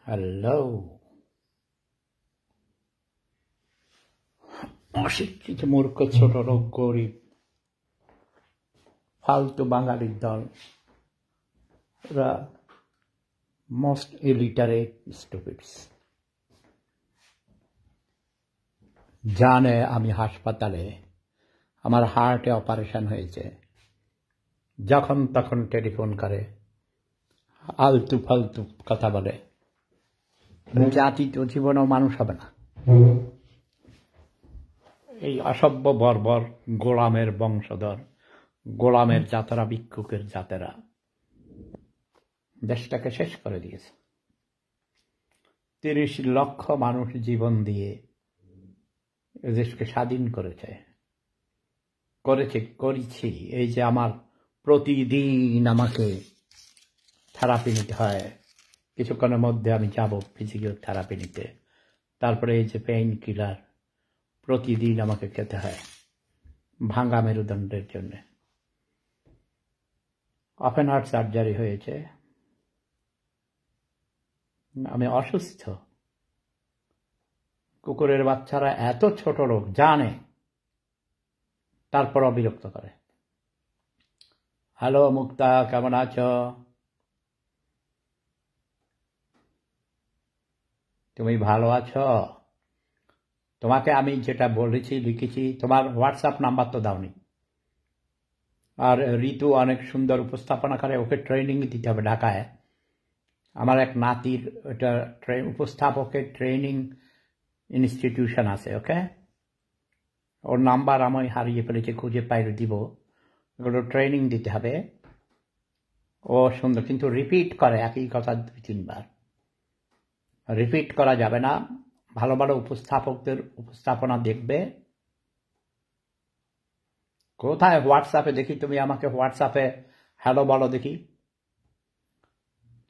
Hello, অশিক্ষিত মূর্খ ছোট লোক গরিব ফালতু বাঙালির দল, ওরা মোস্ট ইলিটারেট স্টুপিডস। জানে আমি হাসপাতালে, আমার হার্টে অপারেশন হয়েছে, যখন তখন টেলিফোন করে, আলতু ফালতু কথা বলে। জাতি তো জীবনেও মানুষ হবে না। এই অসভ্য বর্বর গোলামের বংশধর, গোলামের জাতেরা, ভিক্ষুকের জাতেরা দেশটাকে শেষ করে দিয়েছে। ৩০ লক্ষ মানুষ জীবন দিয়ে দেশকে স্বাধীন করেছি। এই যে আমার প্রতিদিন আমাকে থেরাপি নিতে হয়, কিছুক্ষণের মধ্যে আমি যাব ফিজিক্যাল থেরাপি নিতে। তারপরে এই যে পেইন কিলার প্রতিদিন আমাকে খেতে হয় ভাঙা মেরুদণ্ডের জন্য। ওপেন হার্ট সার্জারি হয়েছে, আমি অসুস্থ। কুকুরের বাচ্চারা এত ছোট লোক, জানে, তারপর বিরক্ত করে। হ্যালো মুক্তা, কেমন আছো? তুমি ভালো আছো? তোমাকে আমি যেটা বলেছি, লিখেছি, তোমার হোয়াটসঅ্যাপ নাম্বার তো দাওনি। আর ঋতু অনেক সুন্দর উপস্থাপনা করে, ওকে ট্রেনিং দিতে হবে ঢাকায়। আমার এক নাতির ওটা উপস্থাপকের ট্রেনিং ইনস্টিটিউশন আছে, ওকে? ওর নাম্বার আমি হারিয়ে ফেলেছি, খুঁজে পাইলে দিব। ওগুলো ট্রেনিং দিতে হবে। ও সুন্দর, কিন্তু রিপিট করে একই কথা 2-3 বার। রিপিট করা যাবে না। ভালো ভালো উপস্থাপকদের উপস্থাপনা দেখবে। কোথায় হোয়াটসঅ্যাপে দেখি? তুমি আমাকে হোয়াটসঅ্যাপে হ্যালো বলো দেখি।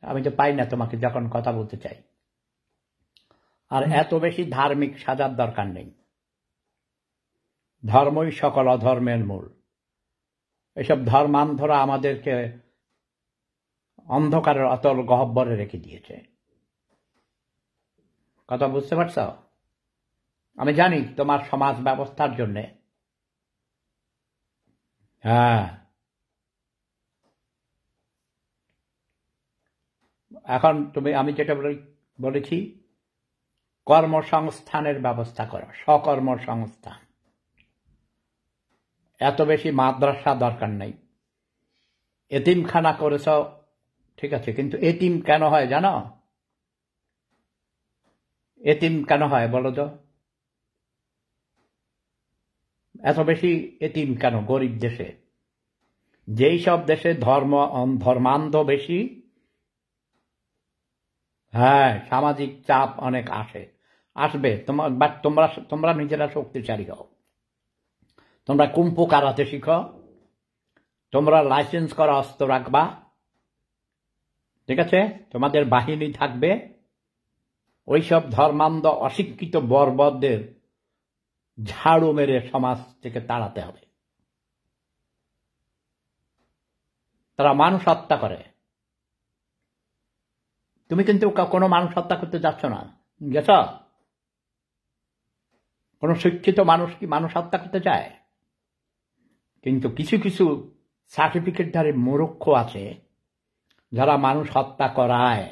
আমি তো পাই না তোমাকে যখন কথা বলতে চাই। আর এত বেশি ধার্মিক সাজার দরকার নেই। ধর্মই সকল অধর্মের মূল। এসব ধর্মান্ধরা আমাদেরকে অন্ধকারের অতল গহ্বরে রেখে দিয়েছে। কথা বুঝতে পারছ? আমি জানি তোমার সমাজ ব্যবস্থার জন্যে। হ্যাঁ, এখন আমি যেটা বলেছি, কর্মসংস্থানের ব্যবস্থা করো, স্বকর্মসংস্থান। এত বেশি মাদ্রাসা দরকার নেই। এতিমখানা করেছ, ঠিক আছে, কিন্তু এতিম কেন হয় জানো? এতিম কেন হয় বলো তো? এত বেশি এতিম কেন গরিব দেশে? যেই সব দেশে ধর্মান্ধ বেশি, হ্যাঁ, সামাজিক চাপ অনেক আসবে। তোমরা নিজেরা শক্তিশালী হও। তোমরা কুম্ফু কারাতে শিখো, তোমরা লাইসেন্স করা অস্ত্র রাখবা, ঠিক আছে? তোমাদের বাহিনী থাকবে। ওইসব ধর্মান্ধ অশিক্ষিত বর্বরদের ঝাড়ু মেরে সমাজ থেকে তাড়াতে হবে। তারা মানুষ হত্যা করে। তুমি কিন্তু কোনো মানুষ হত্যা করতে যাচ্ছ না, গেছ? কোন শিক্ষিত মানুষ কি মানুষ হত্যা করতে চায়? কিন্তু কিছু কিছু সার্টিফিকেটধারী মূর্খ আছে যারা মানুষ হত্যা করায়,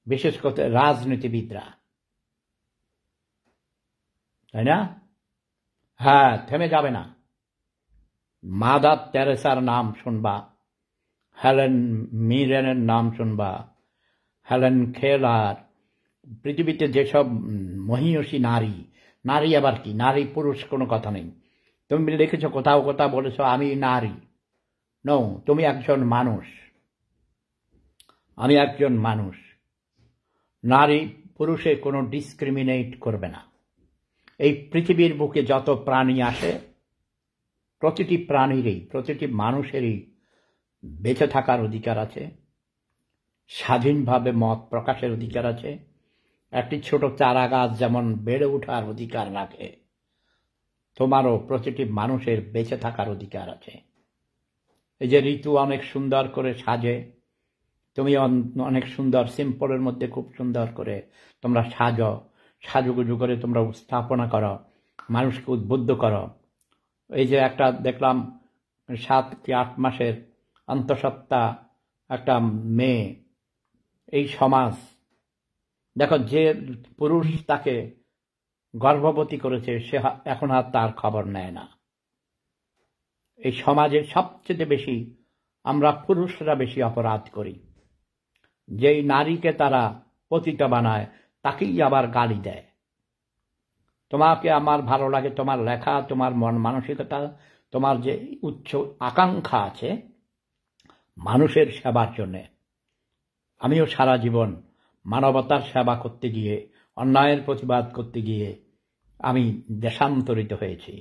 বিশেষ করে রাজনীতিবিদরা, তাই না? হ্যাঁ, থেমে যাবে না। মাদার তেরেসার নাম শুনবা, হেলেন মিরেনের নাম শুনবা, হেলেন কেলার, পৃথিবীতে যেসব মহিয়সী নারী আবার কি, নারী পুরুষ কোনো কথা নেই। তুমি লিখেছ কোথাও কোথাও, বলেছ আমি নারী। নো, তুমি একজন মানুষ, আমি একজন মানুষ। নারী পুরুষে কোনো ডিসক্রিমিনেট করবে না। এই পৃথিবীর বুকে যত প্রাণী আসে, প্রতিটি প্রাণীরই, প্রতিটি মানুষেরই বেঁচে থাকার অধিকার আছে, স্বাধীনভাবে মত প্রকাশের অধিকার আছে। একটি ছোট চারা গাছ যেমন বেড়ে ওঠার অধিকার রাখে, তোমারও প্রতিটি মানুষের বেঁচে থাকার অধিকার আছে। এই যে ঋতু অনেক সুন্দর করে সাজে, তুমি অনেক সুন্দর, সিম্পলের মধ্যে খুব সুন্দর করে তোমরা সাজুগুজু করে তোমরা উপস্থাপনা করো, মানুষকে উদ্বুদ্ধ করো। এই যে একটা দেখলাম 7 কি 8 মাসের অন্তঃসত্ত্বা একটা মেয়ে, এই সমাজ দেখো, যে পুরুষ তাকে গর্ভবতী করেছে সে এখন আর তার খবর নেয় না। এই সমাজে সবচেয়ে বেশি আমরা পুরুষরা বেশি অপরাধ করি। যেই নারীকে তারা পতিতা বানায় তাকেই আবার গালি দেয়। তোমাকে আমার ভালো লাগে, তোমার লেখা, তোমার মন মানসিকতা, তোমার যে উচ্চ আকাঙ্ক্ষা আছে মানুষের সেবার জন্যে। আমিও সারা জীবন মানবতার সেবা করতে গিয়ে, অন্যায়ের প্রতিবাদ করতে গিয়ে আমি দেশান্তরিত হয়েছি।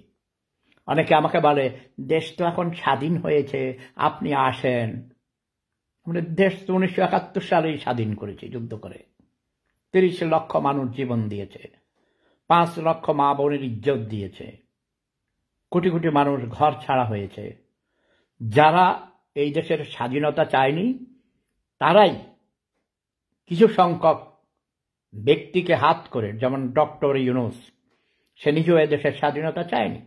অনেকে আমাকে বলে, দেশ তো এখন স্বাধীন হয়েছে, আপনি আসেন। আমাদের দেশ তো 1971 সালেই স্বাধীন করেছে যুদ্ধ করে। 30 লক্ষ মানুষ জীবন দিয়েছে, 5 লক্ষ মা বোনের ইজ্জত দিয়েছে, কোটি কোটি মানুষ ঘর ছাড়া হয়েছে। যারা এই দেশের স্বাধীনতা চায়নি তারাই কিছু সংখ্যক ব্যক্তিকে হাত করে, যেমন ডক্টর ইউনূস, সে নিজেও এদেশের স্বাধীনতা চায়নি।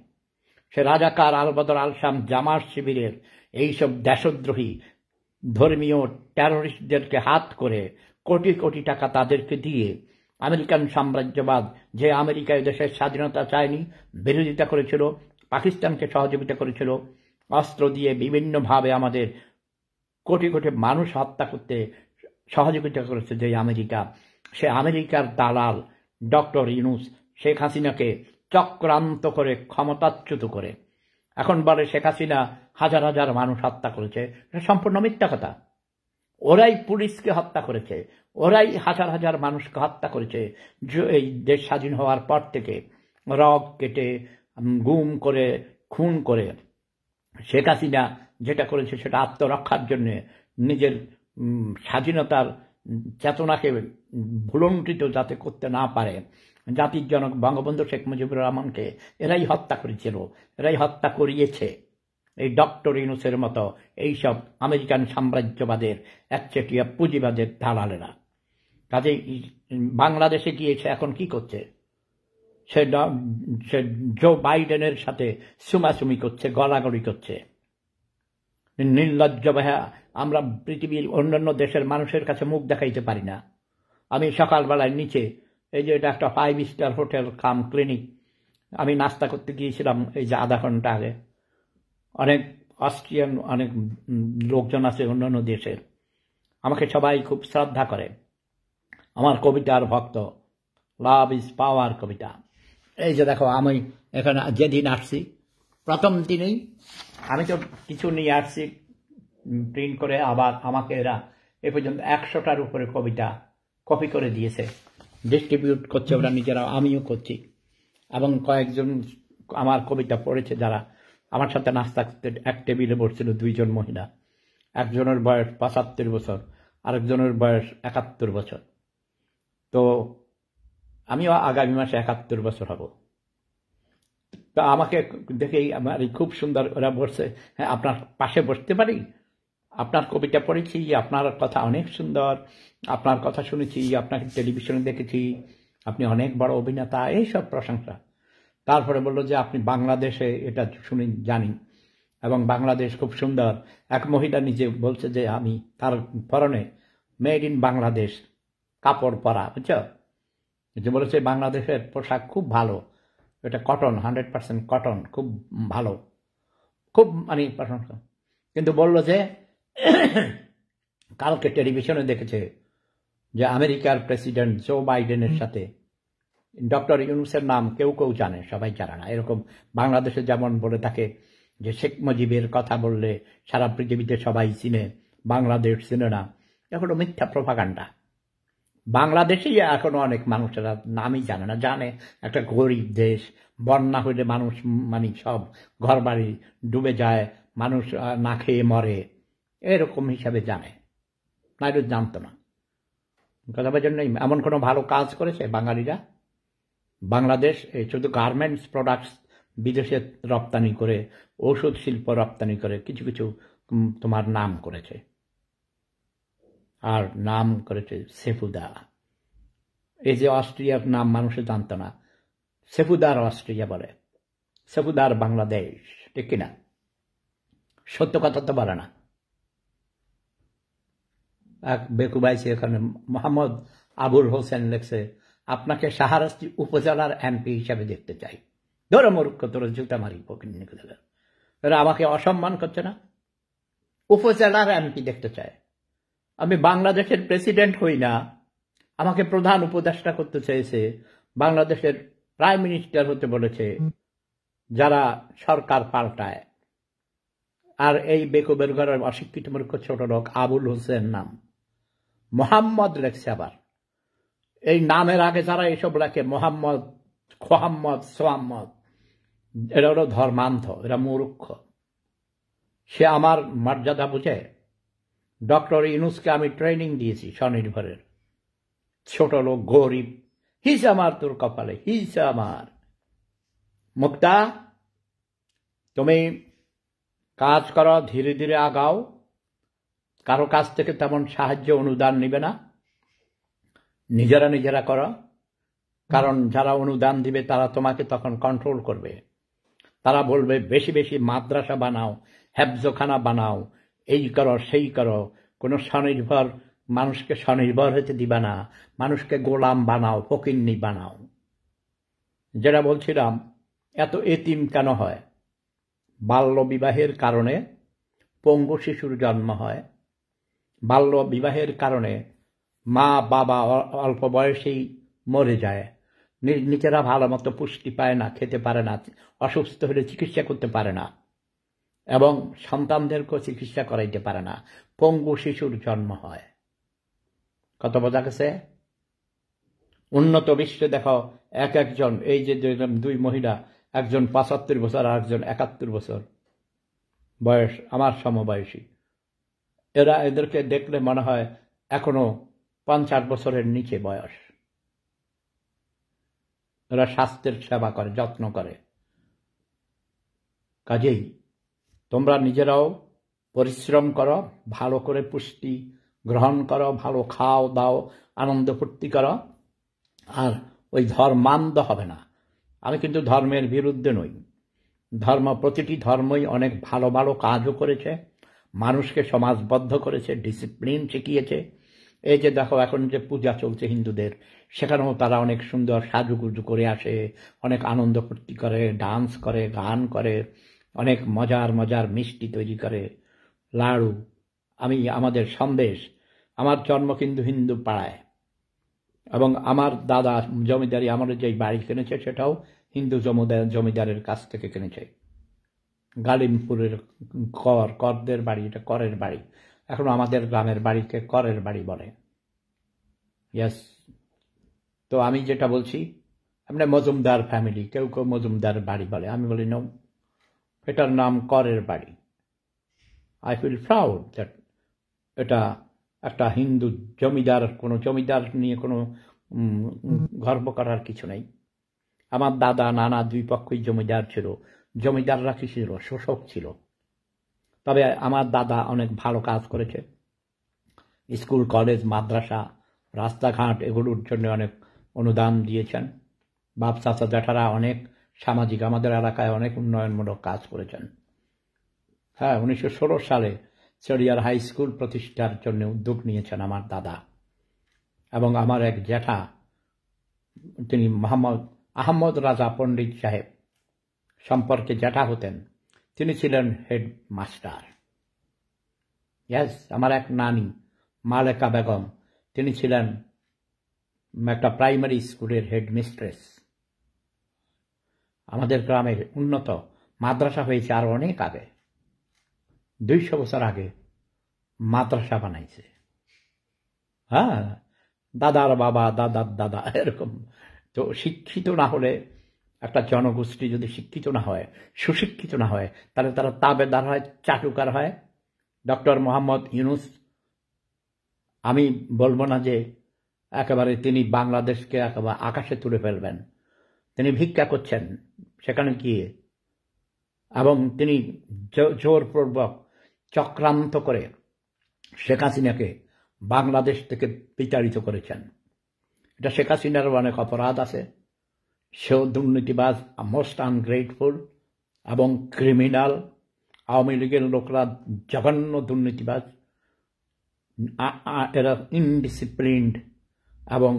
সে রাজাকার, আলবদর, আলশাম, জামাত শিবিরের এইসব দেশদ্রোহী ধর্মীয় টেররিস্টদেরকে হাত করে কোটি কোটি টাকা তাদেরকে দিয়ে আমেরিকান সাম্রাজ্যবাদ, যে আমেরিকা দেশের স্বাধীনতা চায়নি, বিরোধিতা করেছিল, পাকিস্তানকে সহযোগিতা করেছিল, অস্ত্র দিয়ে বিভিন্নভাবে আমাদের কোটি কোটি মানুষ হত্যা করতে সহযোগিতা করেছে যে আমেরিকা, সে আমেরিকার দালাল ডক্টর ইউনূস শেখ হাসিনাকে চক্রান্ত করে ক্ষমতাচ্যুত করে এখন বলে শেখ হাসিনা হাজার হাজার মানুষ হত্যা করেছে। এটা সম্পূর্ণ মিথ্যা কথা। ওরাই পুলিশকে হত্যা করেছে, ওরাই হাজার হাজার মানুষকে হত্যা করেছে। এই দেশ স্বাধীন হওয়ার পর থেকে রগ কেটে, গুম করে, খুন করে শেখ হাসিনা যেটা করেছে সেটা আত্মরক্ষার জন্য, নিজের স্বাধীনতার চেতনাকে ভুলণ্ঠিত যাতে করতে না পারে, জাতির জনক বঙ্গবন্ধু শেখ মুজিবুর রহমানকে এরাই হত্যা করেছিল, এরাই হত্যা করিয়েছে এই ডক্টর ইউনূসের মতো এইসব আমেরিকান সাম্রাজ্যবাদের একচেটিয়া পুঁজিবাদের দালালেরা। কাজে বাংলাদেশে গিয়েছে এখন কি করছে? সে জো বাইডেনের সাথে সুমাসুমি করছে, গলাগলি করছে। নির্লজ্জ ভাইয়া, আমরা পৃথিবীর অন্যান্য দেশের মানুষের কাছে মুখ দেখাইতে পারি না। আমি সকালবেলায় নিচে, এই যে এটা একটা 5 স্টার হোটেল কাম ক্লিনিক, আমি নাস্তা করতে গিয়েছিলাম এই যে আধা ঘন্টা আগে। অনেক অস্ট্রিয়ান অনেক লোকজন আছে অন্যান্য দেশের, আমাকে সবাই খুব শ্রদ্ধা করে। আমার কবিতার ভক্ত, লাভ ইজ পাওয়ার কবিতা। এই যে দেখো, আমি এখানে যেদিন আসছি প্রথম দিনেই আমি তো কিছু নিয়ে আসছি প্রিন্ট করে, আবার আমাকে এরা এ পর্যন্ত 100টার উপরে কবিতা কপি করে দিয়েছে, ডিস্ট্রিবিউট করছে ওরা নিজেরা, আমিও করছি। এবং কয়েকজন আমার কবিতা পড়েছে যারা আমার সাথে নাস্তা করতে এক টেবিলে বসছিল, 2 জন মহিলা। একজনের বয়স 75 বছর, আরেকজনের বয়স 71 বছর। তো আমিও আগামী মাসে 71 বছর হব। তা আমাকে দেখেই আমার খুব সুন্দর ওরা বসছে, হ্যাঁ আপনার পাশে বসতে পারি, আপনার কবিতা পড়েছি, আপনার কথা অনেক সুন্দর, আপনার কথা শুনেছি, আপনাকে টেলিভিশনে দেখেছি, আপনি অনেক বড় অভিনেতা, এইসব প্রশংসা। তারপরে বললো যে আপনি বাংলাদেশে, এটা শুনে জানি, এবং বাংলাদেশ খুব সুন্দর। এক মহিলা নিজে বলছে যে আমি তার পরনে মেড ইন বাংলাদেশ কাপড় পরা, বুঝছো, যে বলেছে বাংলাদেশের পোশাক খুব ভালো, এটা কটন, 100% কটন, খুব ভালো, খুব মানে প্রশংসা। কিন্তু বললো যে কালকে টেলিভিশনে দেখেছে যে আমেরিকার প্রেসিডেন্ট জো বাইডেনের সাথে ডক্টর ইউনূসের নাম কেউ কেউ জানে, সবাই জানে না। এরকম বাংলাদেশে যেমন বলে থাকে যে শেখ মুজিবের কথা বললে সারা পৃথিবীতে সবাই চিনে, বাংলাদেশ চিনে না, এগুলো মিথ্যা প্রোপাগান্ডা। বাংলাদেশেই এখনো অনেক মানুষেরা নামই জানে না, জানে একটা গরিব দেশ, বন্যা হইলে মানুষ মানে সব ঘর বাড়ি ডুবে যায়, মানুষ না খেয়ে মরে, এরকম হিসাবে জানে, না এটা জানতো না। কথা জন্য এমন কোনো ভালো কাজ করেছে বাঙালিরা? বাংলাদেশ শুধু গার্মেন্টস প্রোডাক্টস বিদেশে রপ্তানি করে, ওষুধ শিল্প রপ্তানি করে কিছু কিছু তোমার নাম করেছে। আর নাম করেছে সেফুদা। এই যে অস্ট্রিয়ার নাম মানুষে জানত না, সেফুদার অস্ট্রিয়া বলে, সেফুদার বাংলাদেশ, ঠিক কিনা? সত্য কথা তো বলে না। এক বেকুবাইছে এখানে মোহাম্মদ আবুল হোসেন লেখছে, আপনাকে শাহরাস্তি উপজেলার এমপি হিসাবে দেখতে চাই। ধরো মূর্খ, তোর জুতা মারি পকিন। এরা আমাকে অসম্মান করছে না? উপজেলার এমপি দেখতে চায়। আমি বাংলাদেশের প্রেসিডেন্ট হই না, আমাকে প্রধান উপদেষ্টা করতে চেয়েছে, বাংলাদেশের প্রাইম মিনিস্টার হতে বলেছে যারা সরকার পাল্টায়। আর এই বেকুবের ঘরের অশিক্ষিত মূর্খ ছোট লোক আবুল হোসেন নাম, মোহাম্মদ লেখছে আবার। এই নামের আগে যারা এসব লেখে মোহাম্মদ, খোহাম্মদ, সোহাম্মদ, এরা হলো ধর্মান্ধ, এরা মূর্খ। সে আমার মর্যাদা বুঝে? ডক্টর ইউনূসকে আমি ট্রেনিং দিয়েছি স্বনির্ভরের। ছোট লোক, গরিব, হিস আমার তোর কপালে, হিস আমার। মুক্তা, তুমি কাজ করো, ধীরে ধীরে আগাও, কারো কাছ থেকে তেমন সাহায্য অনুদান নিবে না, নিজেরা নিজেরা করো। কারণ যারা অনুদান দিবে তারা তোমাকে তখন কন্ট্রোল করবে। তারা বলবে বেশি বেশি মাদ্রাসা বানাও, হেফজখানা বানাও, এই করো সেই করো। কোনো স্বনির্ভর মানুষকে স্বনির্ভর হতে দিবা না, মানুষকে গোলাম বানাও, ফকিন্নি বানাও। যেটা বলছিলাম, এত এতিম কেন হয়? বাল্য বিবাহের কারণে পঙ্গু শিশুর জন্ম হয়। বাল্য বিবাহের কারণে মা বাবা অল্প বয়সেই মরে যায়, নিজেরা ভালো মতো পুষ্টি পায় না, খেতে পারে না, অসুস্থ হলে চিকিৎসা করতে পারে না, এবং সন্তানদেরকেও চিকিৎসা করাইতে পারে না। পঙ্গু শিশুর জন্ম হয়। কত বোঝা গেছে? উন্নত বিশ্বে দেখো এক একজন, এই যে দুই মহিলা, একজন ৭৫ বছর আর একজন ৭১ বছর বয়স, আমার সমবয়সী। এদেরকে দেখলে মনে হয় এখনো ৫০ বছরের নিচে বয়স। এরা স্বাস্থ্যের সেবা করে, যত্ন করে। কাজেই তোমরা নিজেরাও পরিশ্রম করো, ভালো করে পুষ্টি গ্রহণ করো, ভালো খাও দাও, আনন্দ ফুর্তি করো। আর ওই ধর্মান্ধ হবে না। আমি কিন্তু ধর্মের বিরুদ্ধে নই। প্রতিটি ধর্মই অনেক ভালো ভালো কাজও করেছে, মানুষকে সমাজবদ্ধ করেছে, ডিসিপ্লিন শিখিয়েছে। এই যে দেখো এখন যে পূজা চলছে হিন্দুদের, সেখানেও তারা অনেক সুন্দর সাজুগুজু করে আসে, অনেক আনন্দ ফুর্তি করে, ডান্স করে, গান করে, অনেক মজার মজার মিষ্টি তৈরি করে, লাড়ু। আমাদের সন্দেশ, আমার জন্ম কিন্তু হিন্দু পাড়ায়, এবং আমার দাদা জমিদারি আমাদের যে বাড়ি কিনেছে সেটাও হিন্দু জমিদারের কাছ থেকে কিনেছে। গালিমপুরের করদের বাড়ি, এটা করের বাড়ি। এখন আমাদের গ্রামের বাড়িকে করের বাড়ি বলে। ইয়েস। তো আমি যেটা বলছি, আমরা মজুমদার ফ্যামিলি, কেউ কেউ মজুমদার বাড়ি বলে, আমি বলি নো, এটার নাম করের বাড়ি। আই ফিল প্রাউড দ্যাট এটা একটা হিন্দু জমিদার। কোনো জমিদার নিয়ে কোনো গর্ব করার কিছু নেই। আমার দাদা নানা দুই পক্ষই জমিদার ছিল। জমিদাররা কি ছিল? শোষক ছিল। তবে আমার দাদা অনেক ভালো কাজ করেছে। স্কুল, কলেজ, মাদ্রাসা, রাস্তাঘাট এগুলোর জন্য অনেক অনুদান দিয়েছেন। বাপ চাচা জ্যাঠারা অনেক সামাজিক, আমাদের এলাকায় অনেক উন্নয়নমূলক কাজ করেছেন। হ্যাঁ, 1916 সালে চড়িয়ার হাই স্কুল প্রতিষ্ঠার জন্য উদ্যোগ নিয়েছেন আমার দাদা। এবং আমার এক জ্যাঠা, তিনি আহমদ রাজা পণ্ডিত সাহেব সম্পর্কে জ্যাঠা হতেন, তিনি ছিলেন হেড মাস্টার। ইয়েস। আমার এক নানি মালেকা বেগম, তিনি ছিলেন একটা প্রাইমারি স্কুলের হেড মিস্ট্রেস। আমাদের গ্রামের উন্নত মাদ্রাসা হয়েছে আরো অনেক আগে, 200 বছর আগে মাদ্রাসা বানাইছে। হ্যাঁ, দাদার বাবা, দাদার দাদা, এরকম। তো শিক্ষিত না হলে, একটা জনগোষ্ঠী যদি শিক্ষিত না হয়, সুশিক্ষিত না হয়, তাহলে তারা তাবেদার হয়, চাটুকার হয়। ডক্টর মোহাম্মদ ইউনূস, আমি বলবো না যে একেবারে তিনি বাংলাদেশকে একেবারে আকাশে তুলে ফেলবেন। তিনি ভিক্ষা করছেন সেখানে গিয়ে, এবং তিনি জোরপূর্বক চক্রান্ত করে শেখ হাসিনাকে বাংলাদেশ থেকে বিতাড়িত করেছেন। এটা শেখ হাসিনার অনেক অপরাধ আছে। সেও দুর্নীতিবাজ, মোস্ট আনগ্রেটফুল এবং ক্রিমিনাল। আওয়ামী লীগের লোকরা জঘন্য দুর্নীতিবাজ, এরা ইনডিসিপ্লিনড এবং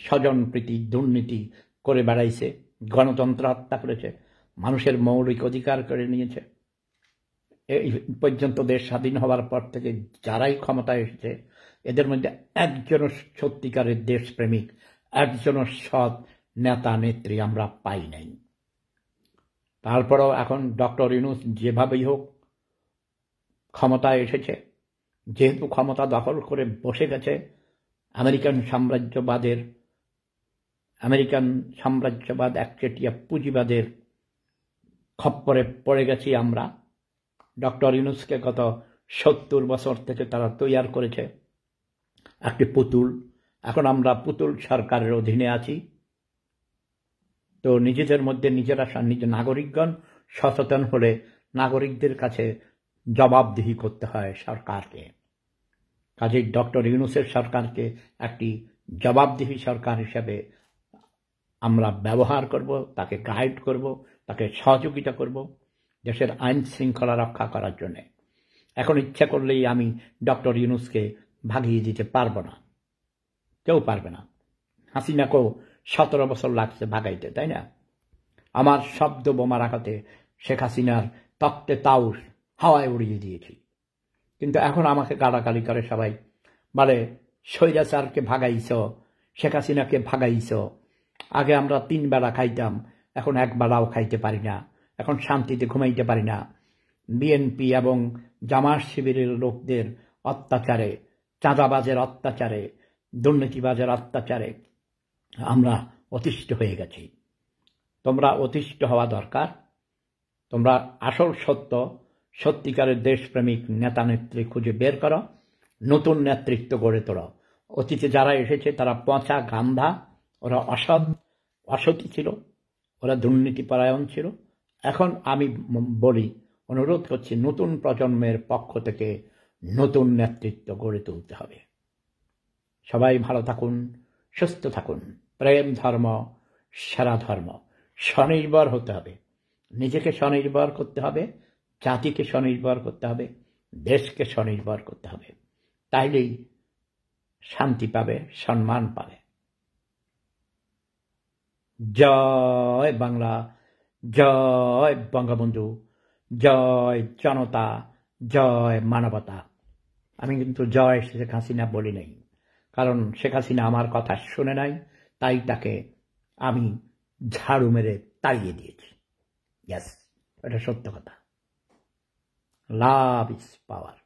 স্বজনপ্রীতি দুর্নীতি করে বেড়াইছে, গণতন্ত্র হত্যা করেছে, মানুষের মৌলিক অধিকার করে নিয়েছে। এই পর্যন্ত দেশ স্বাধীন হওয়ার পর থেকে যারাই ক্ষমতায় এসেছে এদের মধ্যে একজনও সত্যিকারের দেশপ্রেমিক, একজনও সৎ নেতা নেত্রী আমরা পাই নাই। তারপরেও এখন ডক্টর ইউনূস যেভাবেই হোক ক্ষমতায় এসেছে, যেহেতু ক্ষমতা দখল করে বসে গেছে আমেরিকান সাম্রাজ্যবাদ একচেটিয়া পুঁজিবাদের খপ্পরে পড়ে গেছি আমরা। ডক্টর ইউনূসকে গত 70 বছর থেকে তারা তৈরি করেছে একটি পুতুল। এখন আমরা পুতুল সরকারের অধীনে আছি। তো নিজেদের মধ্যে নিজেরা নাগরিকগণ সচেতন হলে নাগরিকদের কাছে জবাবদিহি করতে হয় সরকারকে। কাজেই ডক্টর ইউনূসের সরকারকে একটি জবাবদিহি সরকার হিসেবে আমরা ব্যবহার করব, তাকে গাইড করব, তাকে সহযোগিতা করব দেশের আইন শৃঙ্খলা রক্ষা করার জন্য। এখন ইচ্ছা করলেই আমি ডক্টর ইউনূসকে ভাগিয়ে দিতে পারবো না, কেউ পারবে না। হাসিনাকেও 17 বছর লাগছে ভাগাইতে, তাই না? আমার শব্দ বোমার আঘাতে শেখ হাসিনার তত্ত্বে তাউস হাওয়ায় উড়িয়ে দিয়েছি। কিন্তু এখন আমাকে গালাগালি করে সবাই, বলে স্বৈরাচারকে ভাগাইছ, শেখ হাসিনাকে ভাগাইছ। আগে আমরা 3 বেলা খাইতাম, এখন 1 বেলাও খাইতে পারি না, এখন শান্তিতে ঘুমাইতে পারি না। বিএনপি এবং জামাত শিবিরের লোকদের অত্যাচারে, চাঁদাবাজের অত্যাচারে, দুর্নীতিবাজের অত্যাচারে আমরা অতিষ্ঠ হয়ে গেছি। তোমরা অতিষ্ঠ হওয়া দরকার। তোমরা আসল সত্যিকারের দেশপ্রেমিক নেতা নেত্রী খুঁজে বের করো, নতুন নেতৃত্ব গড়ে তোলো। অতীতে যারা এসেছে তারা পচা গান্ধা, ওরা অসতী ছিল, ওরা দুর্নীতিপরায়ণ ছিল। এখন আমি বলি, অনুরোধ করছি, নতুন প্রজন্মের পক্ষ থেকে নতুন নেতৃত্ব গড়ে তুলতে হবে। সবাই ভালো থাকুন, সুস্থ থাকুন। প্রেম ধর্ম সেরা ধর্ম। স্বনির্ভর হতে হবে, নিজেকে স্বনির্ভর করতে হবে, জাতিকে স্বনির্ভর করতে হবে, দেশকে স্বনির্ভর করতে হবে। তাইলেই শান্তি পাবে, সম্মান পাবে। জয় বাংলা, জয় বঙ্গবন্ধু, জয় জনতা, জয় মানবতা। আমি কিন্তু জয় শেখ হাসিনা বলি নাই, কারণ শেখ হাসিনা আমার কথা শুনে নাই, তাই তাকে আমি ঝাড়ু মেরে তাড়িয়ে দিয়েছি। ইয়েস, এটা সত্য কথা। Love is power.